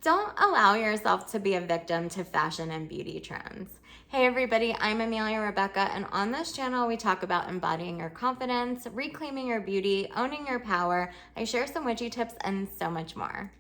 Don't allow yourself to be a victim to fashion and beauty trends. Hey everybody, I'm Amelia Rebecca, and on this channel we talk about embodying your confidence, reclaiming your beauty, owning your power. I share some witchy tips and so much more.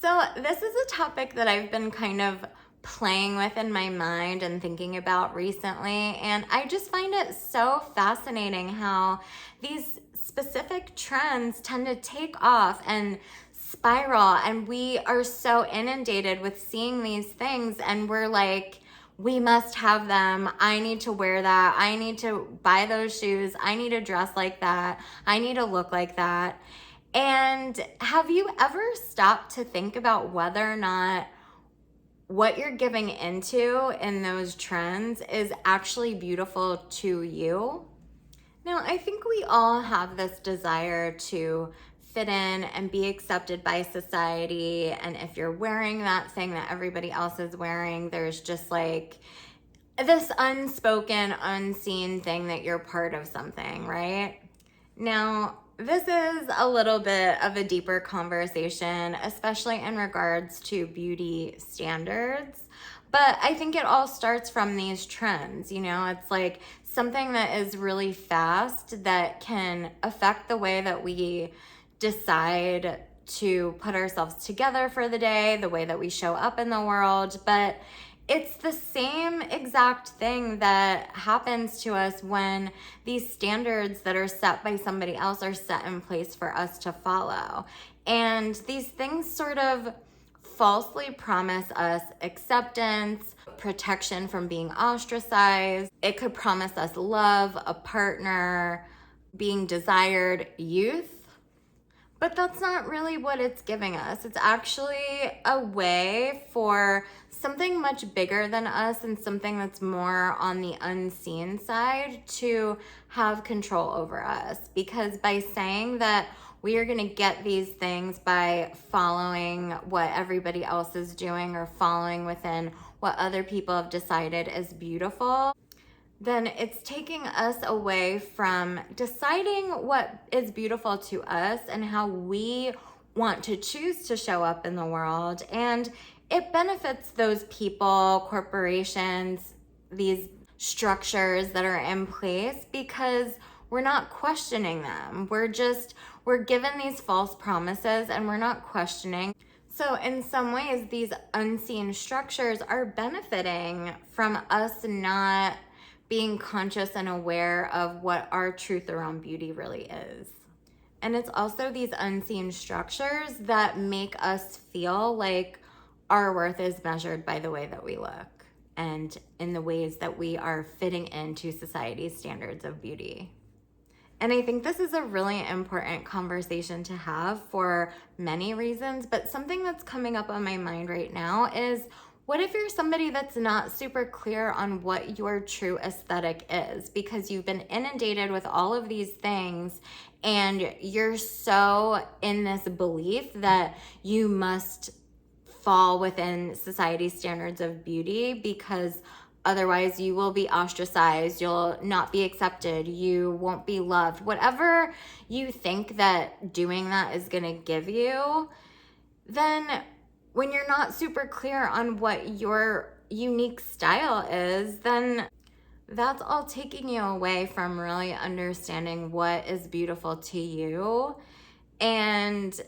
So this is a topic that I've been kind of playing with in my mind and thinking about recently, and I just find it so fascinating how these specific trends tend to take off and spiral, and we are so inundated with seeing these things, and we're like, we must have them. I need to wear that. I need to buy those shoes. I need to dress like that. I need to look like that. And have you ever stopped to think about whether or not what you're giving into in those trends is actually beautiful to you? Now, I think we all have this desire to fit in and be accepted by society. And if you're wearing that thing that everybody else is wearing, there's just like this unspoken, unseen thing that you're part of something, right? Now, this is a little bit of a deeper conversation, especially in regards to beauty standards. But I think it all starts from these trends. It's like something that is really fast that can affect the way that we decide to put ourselves together for the day, the way that we show up in the world. But it's the same exact thing that happens to us when these standards that are set by somebody else are set in place for us to follow. And these things sort of falsely promise us acceptance, protection from being ostracized. It could promise us love, a partner, being desired, youth. But that's not really what it's giving us. It's actually a way for something much bigger than us and something that's more on the unseen side to have control over us. Because by saying that we are going to get these things by following what everybody else is doing or following within what other people have decided is beautiful, then it's taking us away from deciding what is beautiful to us and how we want to choose to show up in the world. And it benefits those people, corporations, these structures that are in place because we're not questioning them. We're given these false promises and we're not questioning. So in some ways, these unseen structures are benefiting from us not being conscious and aware of what our truth around beauty really is. And it's also these unseen structures that make us feel like our worth is measured by the way that we look and in the ways that we are fitting into society's standards of beauty. And I think this is a really important conversation to have for many reasons, but something that's coming up on my mind right now is, what if you're somebody that's not super clear on what your true aesthetic is because you've been inundated with all of these things and you're so in this belief that you must fall within society's standards of beauty because otherwise you will be ostracized, you'll not be accepted, you won't be loved. Whatever you think that doing that is going to give you, then when you're not super clear on what your unique style is, then that's all taking you away from really understanding what is beautiful to you. And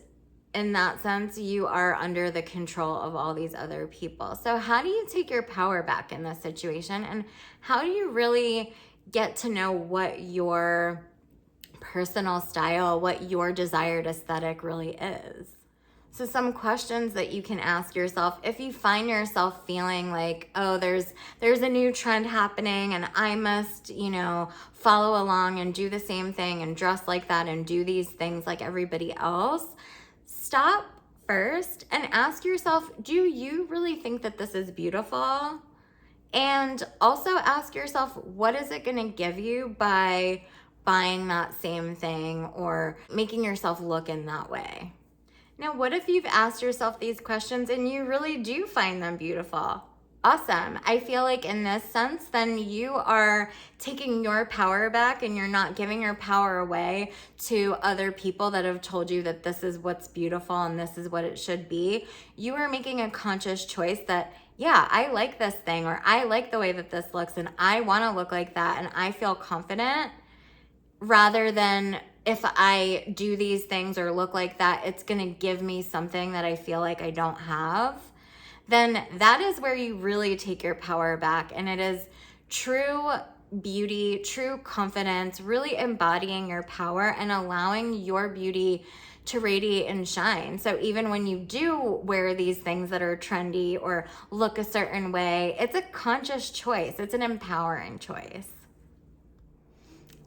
in that sense, you are under the control of all these other people. So how do you take your power back in this situation? And how do you really get to know what your personal style, what your desired aesthetic really is? So some questions that you can ask yourself if you find yourself feeling like, oh, there's a new trend happening and I must, follow along and do the same thing and dress like that and do these things like everybody else. Stop first and ask yourself, do you really think that this is beautiful? And also ask yourself, what is it going to give you by buying that same thing or making yourself look in that way? Now, what if you've asked yourself these questions and you really do find them beautiful? Awesome. I feel like in this sense, then you are taking your power back and you're not giving your power away to other people that have told you that this is what's beautiful and this is what it should be. You are making a conscious choice that, yeah, I like this thing, or I like the way that this looks and I want to look like that and I feel confident, rather than if I do these things or look like that, it's going to give me something that I feel like I don't have. Then that is where you really take your power back. And it is true beauty, true confidence, really embodying your power and allowing your beauty to radiate and shine. So even when you do wear these things that are trendy or look a certain way, it's a conscious choice. It's an empowering choice.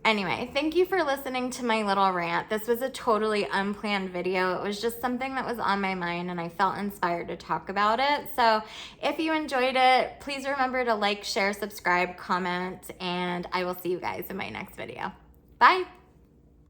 Anyway, thank you for listening to my little rant. This was a totally unplanned video. It was just something that was on my mind and I felt inspired to talk about it. So if you enjoyed it, please remember to like, share, subscribe, comment, and I will see you guys in my next video. Bye.